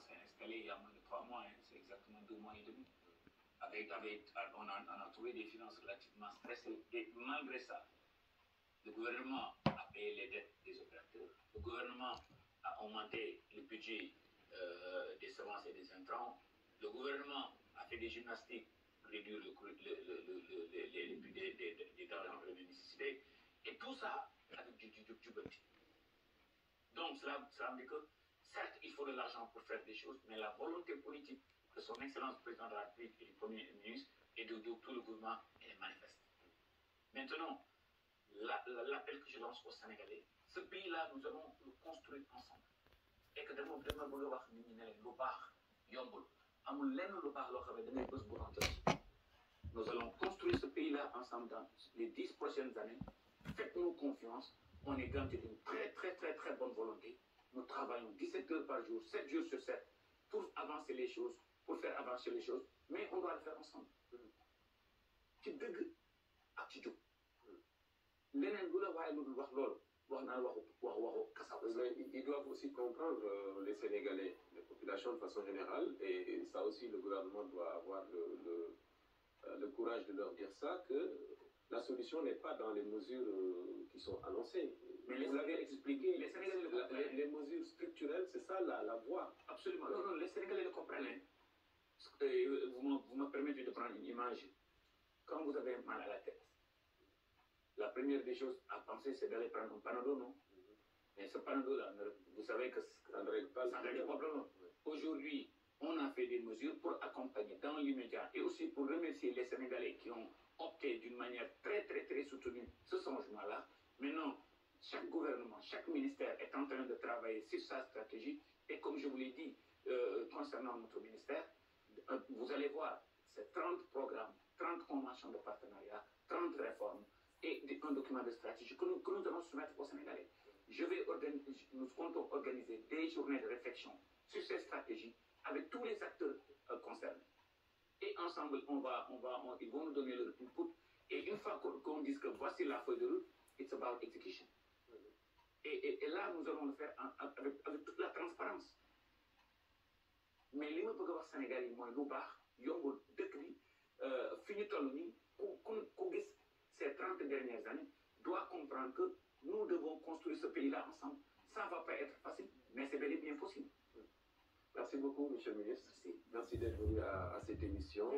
s'est installé il y a moins de 3 mois, hein, c'est exactement 2 mois et demi. On a trouvé des finances relativement stressées. Et malgré ça, le gouvernement a payé les dettes des opérateurs. Le gouvernement a augmenté le budget des semences et des intrants. Le gouvernement a fait des gymnastiques pour réduire les prix des denrées de première nécessité. Et tout ça avec du petit. Donc cela veut dire que, certes, il faut de l'argent pour faire des choses, mais la volonté politique de son Excellence président de la République et du Premier ministre et de tout le gouvernement, elle est manifeste. Maintenant, l'appel que je lance aux Sénégalais, ce pays-là, nous allons le construire ensemble. Et que nous allons construire ce pays-là ensemble dans les 10 prochaines années. Faites-nous confiance. On est garanti d'une très bonne volonté. Nous travaillons 17 heures par jour, 7 jours sur 7, pour avancer les choses, pour faire avancer les choses. Mais on doit le faire ensemble. Ci dëgg ak ci jub. Leneen lu la waaye lu dul wax loolu wax naa waxu kasaw. Ils doivent aussi comprendre les Sénégalais, les populations de façon générale, et ça aussi le gouvernement doit avoir le courage de leur dire ça, que la solution n'est pas dans les mesures qui sont annoncées. Mais vous l'avez expliqué, les Sénégalais le comprennent. Les mesures structurelles, c'est ça la voie. Absolument. Non, les Sénégalais le comprennent. Vous me permettez de prendre une image. Quand vous avez mal à la tête, la première des choses à penser, c'est d'aller prendre un Panadol, non? Mais ce Panadol-là, vous savez que ça ne règle pas le problème. Aujourd'hui, on a fait des mesures pour accompagner dans l'immédiat et aussi pour remercier les Sénégalais qui ont opté d'une manière très soutenue ce changement-là. Maintenant, chaque gouvernement, chaque ministère est en train de travailler sur sa stratégie. Et comme je vous l'ai dit, concernant notre ministère, vous allez voir, c'est 30 programmes, 30 conventions de partenariat, 30 réformes et un document de stratégie que nous allons soumettre aux Sénégalais. Nous comptons organiser des journées de réflexion sur ces stratégies avec tous les acteurs concernés. Et ensemble, ils vont nous donner leur input. Et une fois qu'on dise que voici la feuille de route, it's about execution. Et là, nous allons le faire avec toute la transparence. Mais li ma bëgg a wax Sénégal yi mooy lu baax yombul dëkk bi fi ñu toll nii ku gis ces 30 dernières années doit comprendre que nous devons construire ce pays-là ensemble. Ça ne va pas être facile, mais c'est bel et bien possible. Merci beaucoup, Monsieur le ministre. Merci d'être venu à cette émission.